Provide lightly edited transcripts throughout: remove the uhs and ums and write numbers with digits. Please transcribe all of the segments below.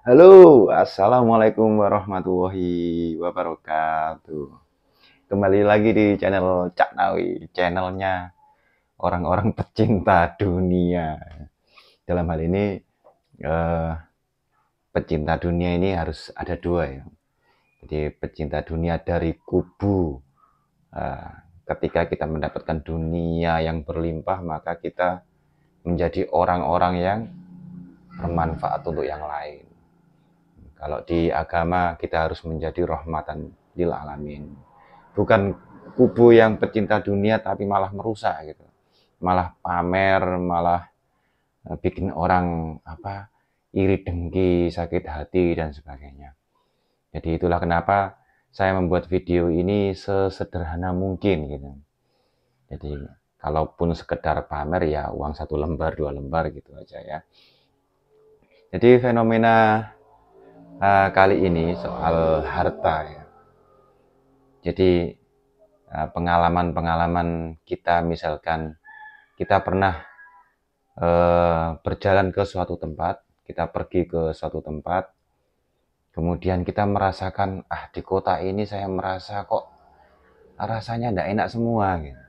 Halo, assalamualaikum warahmatullahi wabarakatuh. Kembali lagi di channel Cak Nawi, channelnya orang-orang pecinta dunia. Dalam hal ini, eh, pecinta dunia ini harus ada dua ya. Jadi pecinta dunia dari kubu. eh, Ketika kita mendapatkan dunia yang berlimpah, maka kita menjadi orang-orang yang bermanfaat untuk yang lain. Kalau di agama kita harus menjadi rahmatan lil alamin. Bukan kubu yang pecinta dunia tapi malah merusak gitu. Malah pamer, malah bikin orang iri dengki, sakit hati dan sebagainya. Jadi itulah kenapa saya membuat video ini sesederhana mungkin gitu. Jadi kalaupun sekedar pamer ya uang 1 lembar 2 lembar gitu aja ya. Jadi fenomena kali ini soal harta ya. Jadi pengalaman-pengalaman kita, misalkan kita pernah berjalan ke suatu tempat, kita pergi ke suatu tempat, kemudian kita merasakan, di kota ini saya merasa kok rasanya tidak enak semua gitu.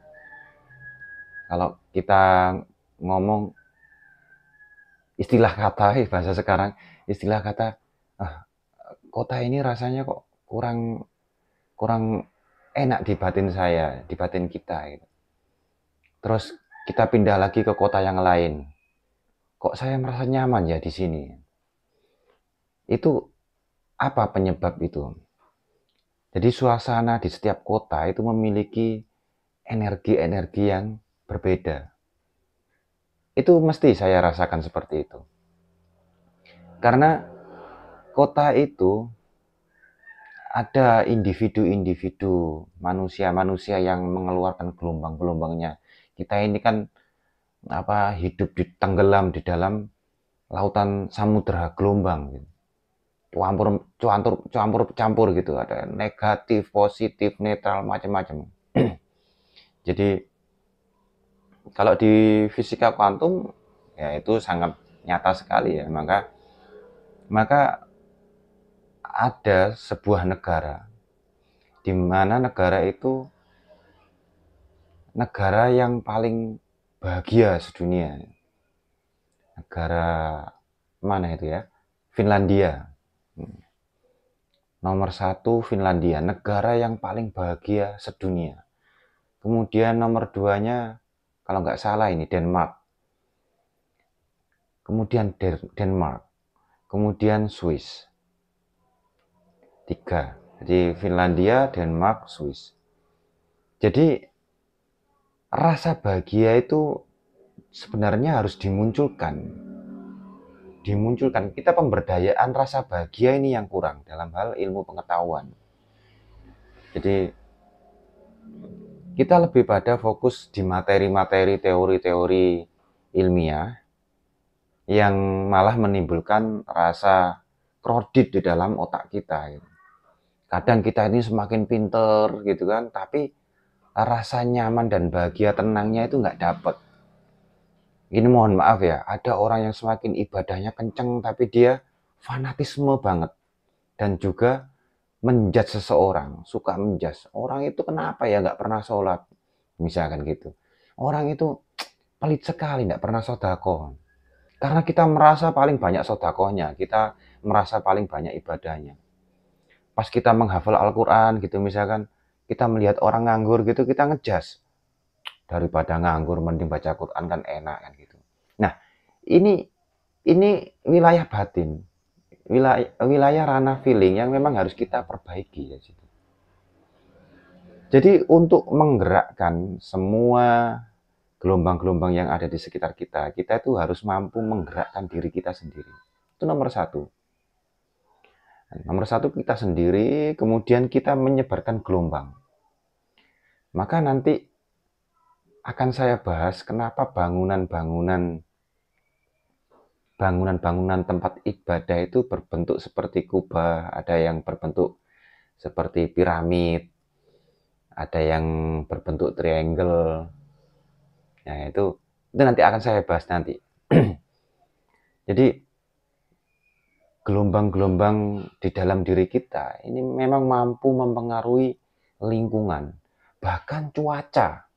Kalau kita ngomong istilah kata, bahasa sekarang, istilah kata, kota ini rasanya kok kurang kurang enak di batin saya, di batin kita gitu. Terus kita pindah lagi ke kota yang lain. Kok saya merasa nyaman ya di sini? Itu apa penyebab itu? Jadi suasana di setiap kota itu memiliki energi-energi yang berbeda. Itu mesti saya rasakan seperti itu. Karena kota itu ada individu-individu, manusia-manusia yang mengeluarkan gelombang-gelombangnya. Kita ini kan hidup tenggelam di dalam lautan samudera gelombang gitu. Campur gitu, ada negatif, positif, netral, macam-macam. Jadi kalau di fisika kuantum ya itu sangat nyata sekali ya, maka ada sebuah negara di mana negara itu negara yang paling bahagia sedunia. Negara mana itu ya? Finlandia. Nomor 1 Finlandia, negara yang paling bahagia sedunia. Kemudian nomor 2-nya, kalau nggak salah ini Denmark. Kemudian Denmark. Kemudian Swiss. 3. Jadi Finlandia, Denmark, Swiss. Jadi rasa bahagia itu sebenarnya harus dimunculkan. Kita pemberdayaan rasa bahagia ini yang kurang dalam hal ilmu pengetahuan. Jadi kita lebih pada fokus di materi-materi, teori-teori ilmiah yang malah menimbulkan rasa kredit di dalam otak kita. Kadang kita ini semakin pinter gitu kan, tapi rasa nyaman dan bahagia tenangnya itu nggak dapet. Ini mohon maaf ya, ada orang yang semakin ibadahnya kenceng tapi dia fanatisme banget. Dan juga menjudge seseorang, suka menjudge. Orang itu kenapa ya nggak pernah sholat, misalkan gitu. Orang itu pelit sekali, nggak pernah sodako. Karena kita merasa paling banyak sodakohnya, kita merasa paling banyak ibadahnya. Pas kita menghafal Al-Quran gitu misalkan, kita melihat orang nganggur gitu, kita ngejas. Daripada nganggur mending baca Quran kan enak kan gitu. Nah, ini wilayah batin, wilayah ranah feeling yang memang harus kita perbaiki ya situ. Jadi untuk menggerakkan semua gelombang-gelombang yang ada di sekitar kita, kita itu harus mampu menggerakkan diri kita sendiri. Itu nomor 1. Nomor 1 kita sendiri, kemudian kita menyebarkan gelombang. Maka nanti akan saya bahas kenapa bangunan tempat ibadah itu berbentuk seperti kubah, ada yang berbentuk seperti piramid, ada yang berbentuk triangle. Nah, itu nanti akan saya bahas nanti. Jadi gelombang-gelombang di dalam diri kita ini memang mampu mempengaruhi lingkungan, bahkan cuaca.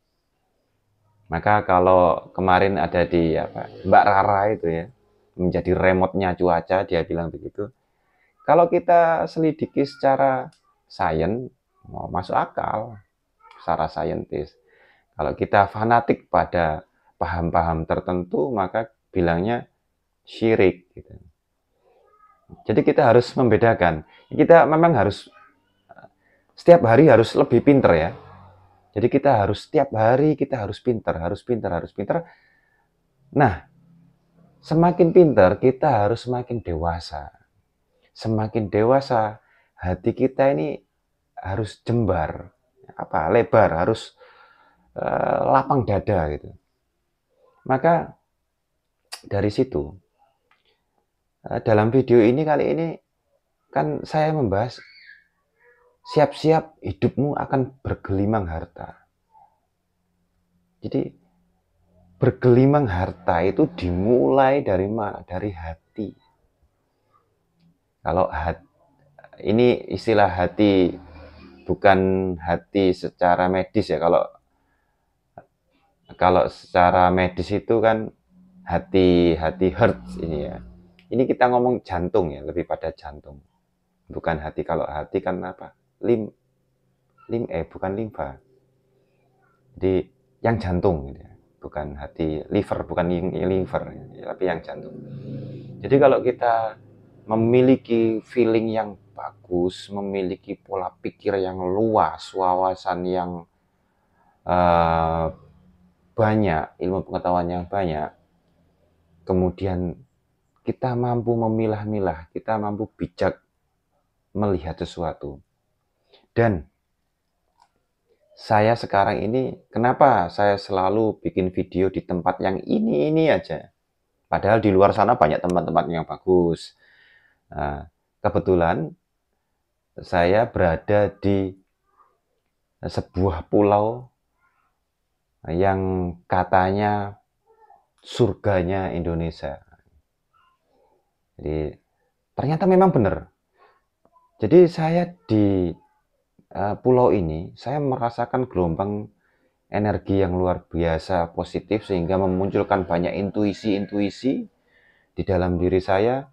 Maka kalau kemarin ada di Mbak Rara itu ya, menjadi remote-nya cuaca, dia bilang begitu. Kalau kita selidiki secara sains, mau masuk akal secara saintis. Kalau kita fanatik pada paham-paham tertentu, maka bilangnya syirik. Gitu. Jadi kita harus membedakan. Kita memang harus setiap hari harus lebih pinter ya. Jadi kita harus setiap hari kita harus pinter, harus pinter, harus pinter. Nah, semakin pinter kita harus semakin dewasa. Semakin dewasa, hati kita ini harus jembar, lebar, harus lapang dada gitu. Maka dari situ, dalam video ini kali ini kan saya membahas siap-siap hidupmu akan bergelimang harta. Jadi bergelimang harta itu dimulai dari mana? Dari hati. Kalau ini istilah hati bukan hati secara medis ya. Kalau secara medis itu kan hati heart ini ya. Ini kita ngomong jantung ya, lebih pada jantung. Bukan hati. Kalau hati kan apa? Bukan limfa. Jadi yang jantung gitu ya. Bukan hati liver, bukan liver, tapi yang jantung. Jadi kalau kita memiliki feeling yang bagus, memiliki pola pikir yang luas, wawasan yang banyak, ilmu pengetahuan yang banyak, kemudian kita mampu memilah-milah, kita mampu bijak melihat sesuatu. Dan saya sekarang ini, kenapa saya selalu bikin video di tempat yang ini aja? Padahal di luar sana banyak tempat-tempat yang bagus. Nah, kebetulan saya berada di sebuah pulau yang katanya surganya Indonesia. Jadi ternyata memang benar. Jadi saya di pulau ini, saya merasakan gelombang energi yang luar biasa positif sehingga memunculkan banyak intuisi-intuisi di dalam diri saya,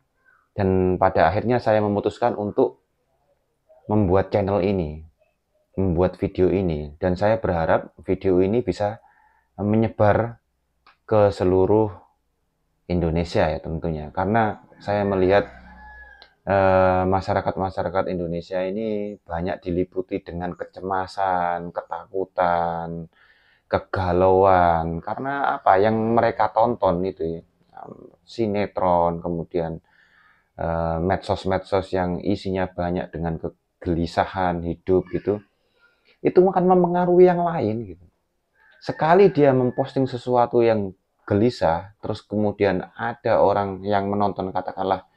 dan pada akhirnya saya memutuskan untuk membuat channel ini, membuat video ini, dan saya berharap video ini bisa menyebar ke seluruh Indonesia ya tentunya, karena saya melihat masyarakat-masyarakat Indonesia ini banyak diliputi dengan kecemasan, ketakutan, kegalauan, karena apa yang mereka tonton itu ya, sinetron, kemudian medsos-medsos yang isinya banyak dengan kegelisahan hidup gitu, itu akan mempengaruhi yang lain gitu. Sekali dia memposting sesuatu yang gelisah, terus kemudian ada orang yang menonton katakanlah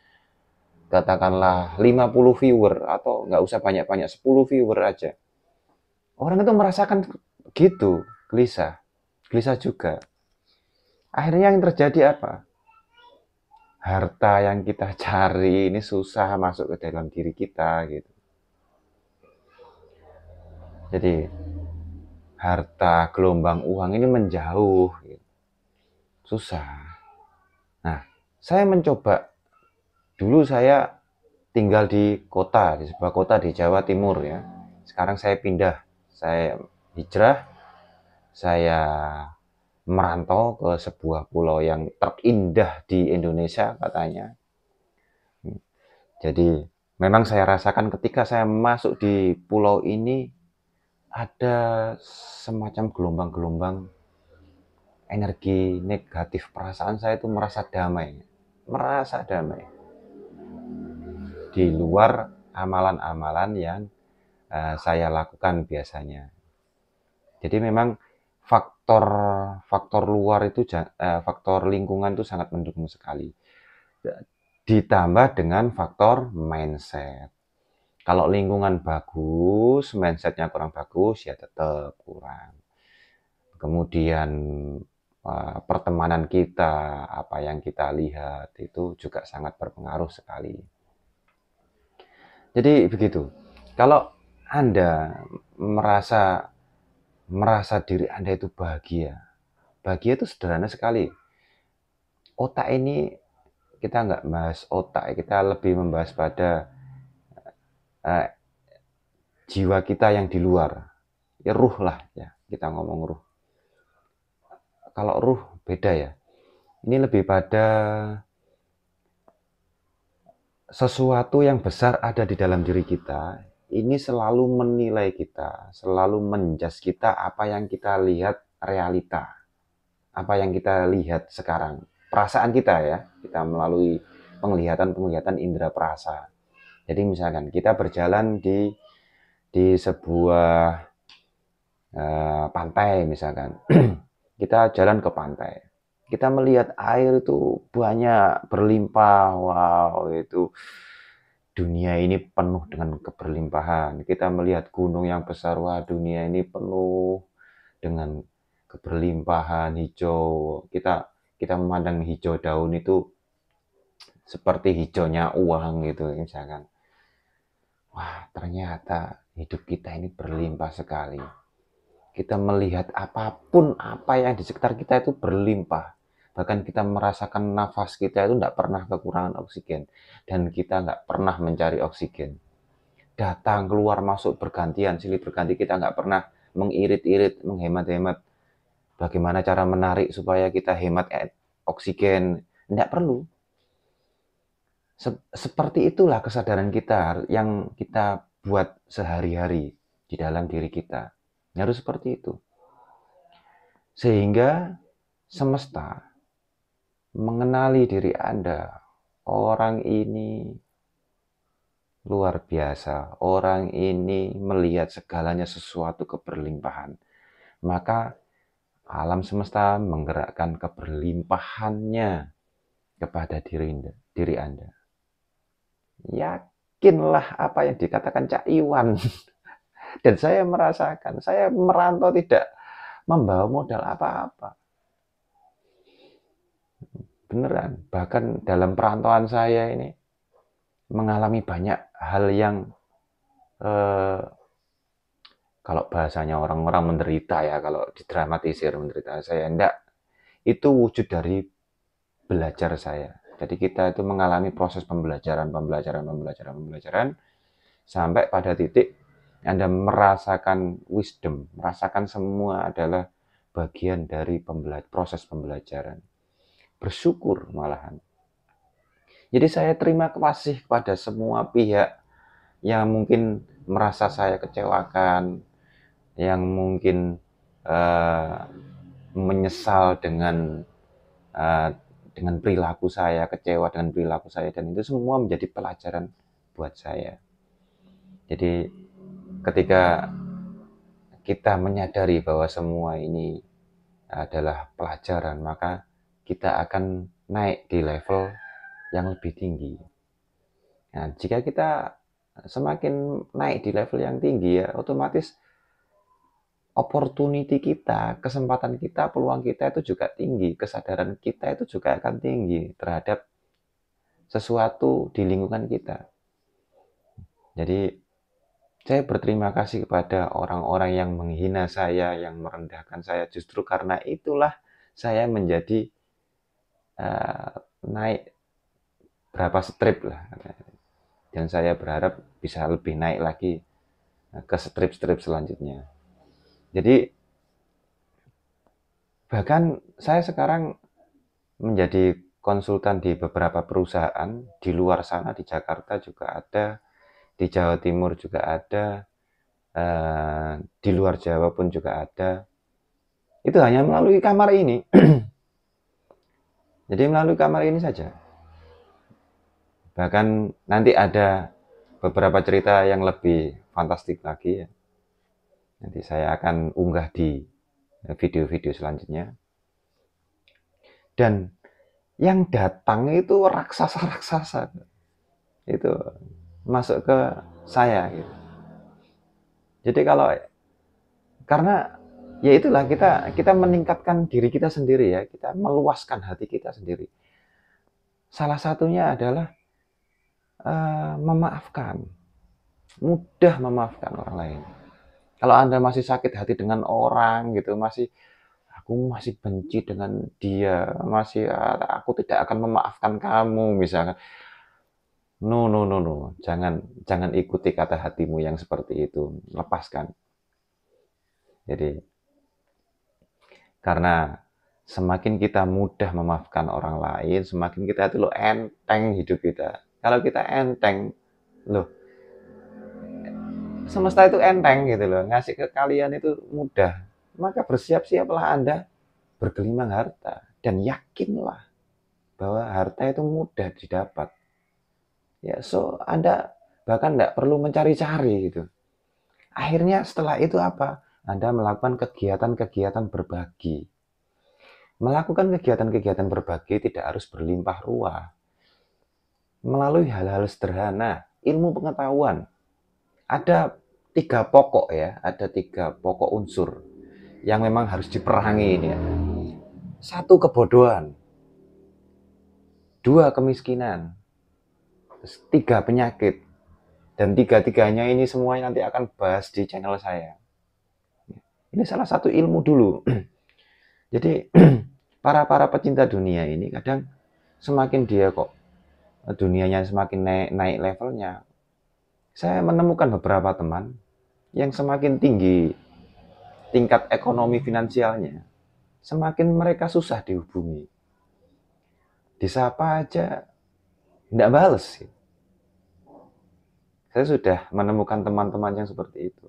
50 viewer, atau nggak usah banyak-banyak, 10 viewer aja. Orang itu merasakan gitu, gelisah juga. Akhirnya yang terjadi apa? Harta yang kita cari ini susah masuk ke dalam diri kita gitu. Jadi harta, gelombang uang ini menjauh gitu. Susah. Nah, saya mencoba. Dulu saya tinggal di sebuah kota di Jawa Timur ya. Sekarang saya pindah, saya hijrah, saya merantau ke sebuah pulau yang terindah di Indonesia katanya. Jadi memang saya rasakan ketika saya masuk di pulau ini ada semacam gelombang-gelombang energi negatif, perasaan saya itu merasa damai di luar amalan-amalan yang saya lakukan biasanya. Jadi memang faktor luar itu, faktor lingkungan itu sangat mendukung sekali. Ditambah dengan faktor mindset. Kalau lingkungan bagus, mindsetnya kurang bagus, ya tetap kurang. Kemudian pertemanan kita, apa yang kita lihat itu juga sangat berpengaruh sekali. Jadi begitu. Kalau Anda merasa merasa diri Anda itu bahagia, bahagia itu sederhana sekali. Otak ini kita nggak bahas otak, kita lebih membahas pada eh, jiwa kita yang di luar. Ya ruh lah ya, kita ngomong ruh. Kalau ruh beda ya. Ini lebih pada sesuatu yang besar ada di dalam diri kita. Ini selalu menilai kita, selalu menjudge kita apa yang kita lihat realita. Apa yang kita lihat sekarang. Perasaan kita ya, kita melalui penglihatan-penglihatan indera perasa. Jadi misalkan kita berjalan di sebuah pantai misalkan. Kita jalan ke pantai. Kita melihat air itu banyak berlimpah. Wow, itu dunia ini penuh dengan keberlimpahan. Kita melihat gunung yang besar, wah dunia ini penuh dengan keberlimpahan hijau. Kita memandang hijau daun itu seperti hijaunya uang gitu misalkan. Wah, ternyata hidup kita ini berlimpah sekali. Kita melihat apapun apa yang di sekitar kita itu berlimpah. Bahkan kita merasakan nafas kita itu tidak pernah kekurangan oksigen. Dan kita nggak pernah mencari oksigen. Datang, keluar, masuk, bergantian, silih berganti. Kita nggak pernah mengirit-irit, menghemat-hemat. Bagaimana cara menarik supaya kita hemat oksigen. Tidak perlu. Seperti itulah kesadaran kita yang kita buat sehari-hari di dalam diri kita. Harus seperti itu. Sehingga semesta mengenali diri Anda. Orang ini luar biasa. Orang ini melihat segalanya sesuatu keberlimpahan. Maka alam semesta menggerakkan keberlimpahannya kepada diri Anda. Yakinlah apa yang dikatakan Cak Iwan. Dan saya merasakan, saya merantau tidak membawa modal apa-apa. Beneran, bahkan dalam perantauan saya ini mengalami banyak hal yang kalau bahasanya orang-orang menderita ya, kalau didramatisir menderita, saya enggak. Itu wujud dari belajar saya. Jadi kita itu mengalami proses pembelajaran sampai pada titik Anda merasakan wisdom, merasakan semua adalah bagian dari proses pembelajaran. Bersyukur malahan. Jadi saya terima kasih kepada semua pihak yang mungkin merasa saya kecewakan, yang mungkin menyesal dengan perilaku saya, kecewa dengan perilaku saya, dan itu semua menjadi pelajaran buat saya. Jadi ketika kita menyadari bahwa semua ini adalah pelajaran, maka kita akan naik di level yang lebih tinggi. Nah, jika kita semakin naik di level yang tinggi ya, otomatis opportunity kita, kesempatan kita, peluang kita itu juga tinggi, kesadaran kita itu juga akan tinggi terhadap sesuatu di lingkungan kita. Jadi saya berterima kasih kepada orang-orang yang menghina saya, yang merendahkan saya. Justru karena itulah saya menjadi naik berapa strip lah. Dan saya berharap bisa lebih naik lagi ke strip-strip selanjutnya. Jadi bahkan saya sekarang menjadi konsultan di beberapa perusahaan di luar sana, di Jakarta juga ada, di Jawa Timur juga ada, di luar Jawa pun juga ada. Itu hanya melalui kamar ini. Jadi melalui kamar ini saja. Bahkan nanti ada beberapa cerita yang lebih fantastik lagi ya. Nanti saya akan unggah di video-video selanjutnya. Dan yang datang itu raksasa-raksasa. Itu masuk ke saya gitu. Jadi karena ya itulah kita meningkatkan diri kita sendiri ya, kita meluaskan hati kita sendiri. Salah satunya adalah memaafkan. mudah memaafkan orang lain. Kalau Anda masih sakit hati dengan orang gitu, aku masih benci dengan dia, aku tidak akan memaafkan kamu misalkan. No, no, no, no. Jangan ikuti kata hatimu yang seperti itu. Lepaskan. Jadi, karena semakin kita mudah memaafkan orang lain, semakin kita itu enteng hidup kita. Kalau kita enteng, loh, semesta itu enteng gitu loh, ngasih ke kalian itu mudah. Maka bersiap-siaplah Anda bergelimang harta dan yakinlah bahwa harta itu mudah didapat. Ya, so Anda bahkan tidak perlu mencari-cari gitu. Akhirnya setelah itu apa? Anda melakukan kegiatan-kegiatan berbagi. Melakukan kegiatan-kegiatan berbagi tidak harus berlimpah ruah. Melalui hal-hal sederhana, ilmu pengetahuan. Ada 3 pokok ya, ada 3 pokok unsur yang memang harus diperangi ini ya. 1, kebodohan. 2, kemiskinan. 3, penyakit. Dan 3-tiganya ini semuanya nanti akan bahas di channel saya. Ini salah satu ilmu dulu. Jadi para pecinta dunia ini kadang semakin dia kok dunianya semakin naik levelnya. Saya menemukan beberapa teman yang semakin tinggi tingkat ekonomi finansialnya, semakin mereka susah dihubungi. Disapa aja tidak bales. Saya sudah menemukan teman-teman yang seperti itu.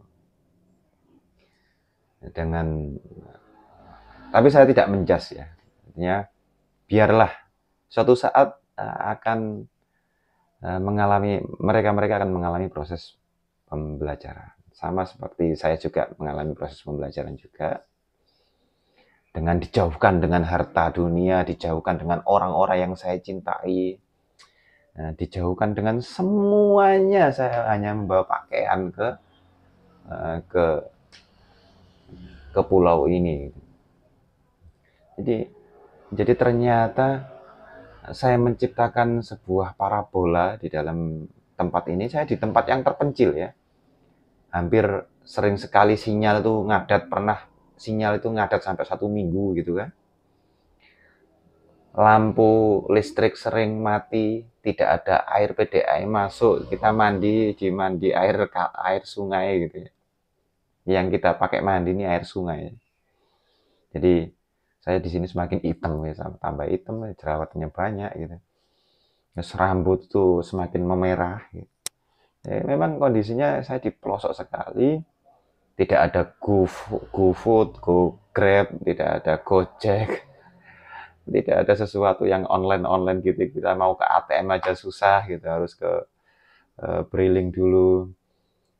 Tapi saya tidak menjas ya. Artinya biarlah suatu saat akan mereka akan mengalami proses pembelajaran. Sama seperti saya juga mengalami proses pembelajaran juga. Dengan dijauhkan dengan harta dunia, dijauhkan dengan orang-orang yang saya cintai, dijauhkan dengan semuanya. Saya hanya membawa pakaian ke pulau ini. Jadi ternyata saya menciptakan sebuah parabola di dalam tempat ini. Saya di tempat yang terpencil ya. Hampir sering sekali sinyal itu ngadat, sinyal itu ngadat sampai 1 minggu gitu kan. Lampu listrik sering mati, tidak ada air PDAM masuk, kita mandi di air sungai gitu ya. Yang kita pakai mandi ini air sungai. Jadi saya di sini semakin hitam ya, tambah hitam, jerawatnya banyak gitu. Terus rambut tuh semakin memerah gitu. Ya, memang kondisinya saya di pelosok sekali, tidak ada GoFood, GoGrab, tidak ada Gojek, tidak ada sesuatu yang online gitu. Kita mau ke ATM aja susah gitu, harus ke Briling dulu.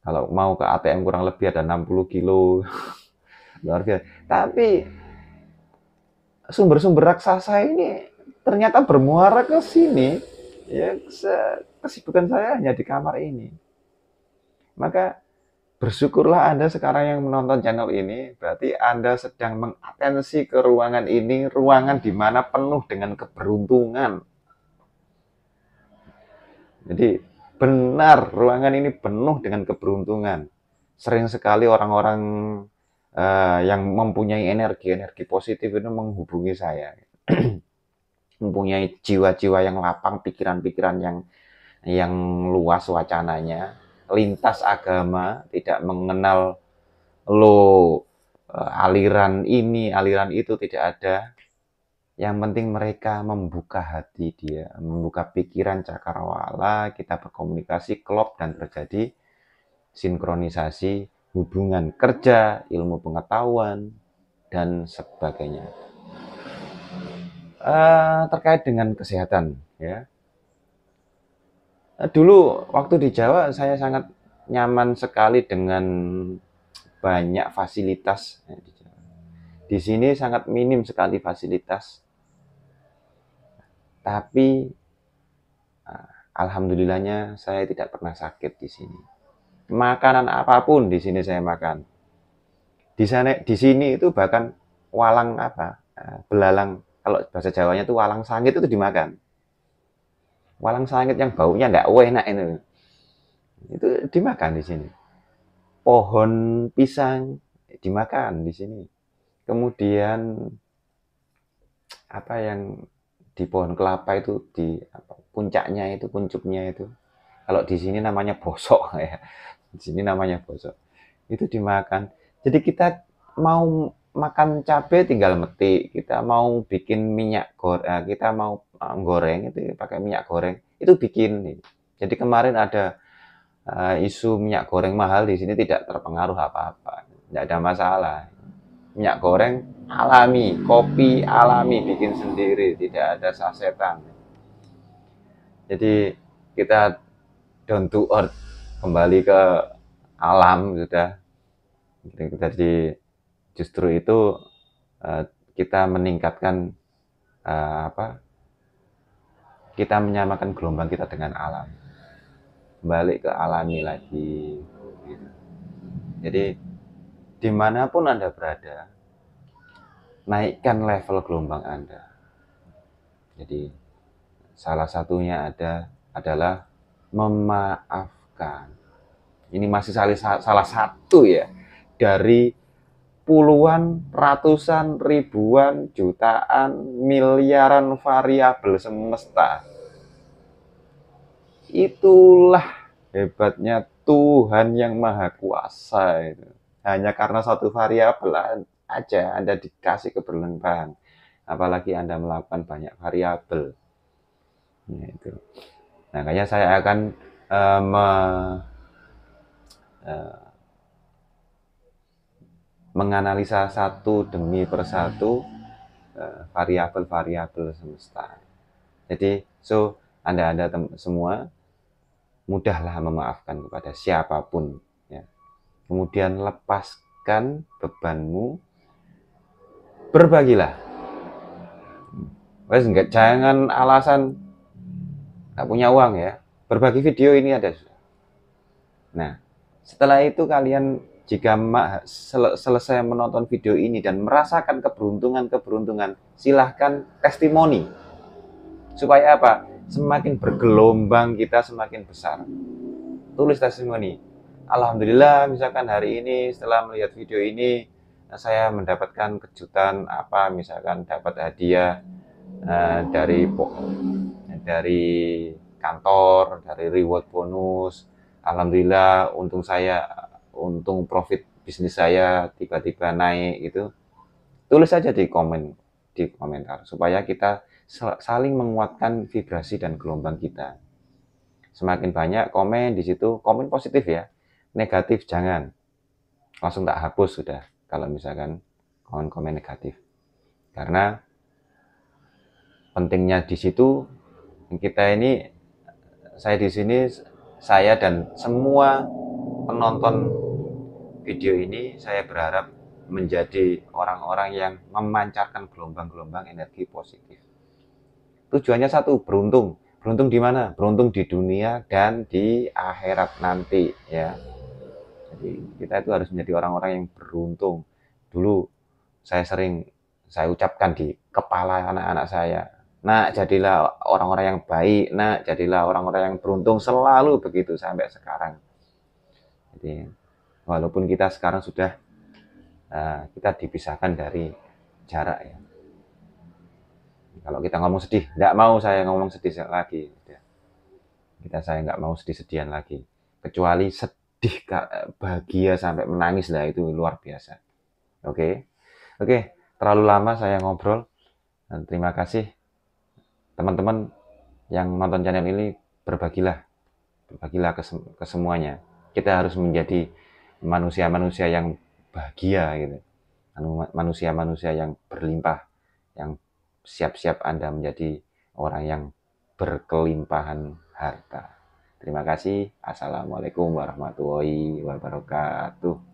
Kalau mau ke ATM kurang lebih ada 60 kilo. Luar biasa. Tapi sumber-sumber raksasa ini ternyata bermuara ke sini. Ya, kesibukan saya hanya di kamar ini. Maka bersyukurlah Anda sekarang yang menonton channel ini, berarti Anda sedang mengatensi ke ruangan ini, ruangan di mana penuh dengan keberuntungan. Jadi benar, ruangan ini penuh dengan keberuntungan. Sering sekali orang-orang yang mempunyai energi positif itu menghubungi saya. Mempunyai jiwa-jiwa yang lapang, pikiran-pikiran yang luas wacananya, lintas agama, tidak mengenal aliran ini, aliran itu, tidak ada. Yang penting mereka membuka hati dia, membuka pikiran cakrawala, kita berkomunikasi, klop, dan terjadi sinkronisasi hubungan kerja, ilmu pengetahuan, dan sebagainya. Terkait dengan kesehatan ya. Dulu waktu di Jawa saya sangat nyaman sekali dengan banyak fasilitas. Di sini sangat minim sekali fasilitas. Tapi alhamdulillahnya saya tidak pernah sakit di sini. Makanan apapun di sini saya makan. Di sini itu bahkan walang belalang, kalau bahasa Jawanya itu walang sangit itu dimakan. Walang sangit yang baunya enggak enak itu. Itu dimakan di sini. Pohon pisang dimakan di sini. Kemudian apa yang di pohon kelapa itu di apa, puncaknya itu, puncuknya itu. Kalau di sini namanya bosok ya. Di sini namanya bosok. Itu dimakan. Jadi kita mau makan cabai tinggal metik, kita mau bikin minyak goreng, kita mau goreng itu pakai minyak goreng, itu bikin. Jadi kemarin ada isu minyak goreng mahal di sini tidak terpengaruh apa-apa, tidak ada masalah. Minyak goreng alami, kopi alami, bikin sendiri, tidak ada sasetan. Jadi kita down to earth, kembali ke alam sudah. Jadi justru itu kita meningkatkan apa? Kita menyamakan gelombang kita dengan alam, balik ke alami lagi. Gitu. Jadi dimanapun Anda berada, naikkan level gelombang Anda. Jadi salah satunya adalah memaafkan. Ini masih salah satu ya dari puluhan, ratusan, ribuan, jutaan, miliaran variabel semesta. Itulah hebatnya Tuhan yang Maha Kuasa itu. Hanya karena satu variabel aja Anda dikasih keberlimpahan. Apalagi Anda melakukan banyak variabel. Ya, itu. Nah, kayaknya saya akan menganalisa satu demi persatu variabel-variabel semesta. Jadi, Anda semua mudahlah memaafkan kepada siapapun. Ya. Kemudian lepaskan bebanmu, berbagilah. Jangan alasan nggak punya uang ya. Berbagi video ini ada. Nah, setelah itu kalian jika selesai menonton video ini dan merasakan keberuntungan, silahkan testimoni. Supaya apa? Semakin bergelombang kita semakin besar. Tulis testimoni. Alhamdulillah, misalkan hari ini setelah melihat video ini, saya mendapatkan kejutan apa, misalkan dapat hadiah dari kantor, dari reward bonus. Alhamdulillah, untung profit bisnis saya tiba-tiba naik gitu. Tulis saja di komentar supaya kita saling menguatkan vibrasi dan gelombang kita. Semakin banyak komen di situ, komen positif ya. Negatif jangan. Langsung tak hapus sudah kalau misalkan komen-komen negatif. Karena pentingnya di situ kita ini, saya dan semua penonton video ini, saya berharap menjadi orang-orang yang memancarkan gelombang-gelombang energi positif. Tujuannya satu, beruntung. Beruntung di mana? Beruntung di dunia dan di akhirat nanti ya. Jadi kita itu harus menjadi orang-orang yang beruntung. Dulu saya ucapkan di kepala anak-anak saya, nak jadilah orang-orang yang baik, nak jadilah orang-orang yang beruntung, selalu begitu sampai sekarang. Jadi walaupun kita sekarang sudah kita dipisahkan dari jarak ya. Kalau kita ngomong sedih, nggak mau saya ngomong sedih lagi. Saya nggak mau sedih-sedihan lagi. Kecuali sedih, bahagia sampai menangis lah, itu luar biasa. Oke, terlalu lama saya ngobrol. Dan terima kasih teman-teman yang nonton channel ini, berbagilah ke semuanya. Kita harus menjadi manusia-manusia yang bahagia gitu. Manusia-manusia yang berlimpah, yang siap-siap Anda menjadi orang yang berkelimpahan harta. Terima kasih. Assalamualaikum warahmatullahi wabarakatuh.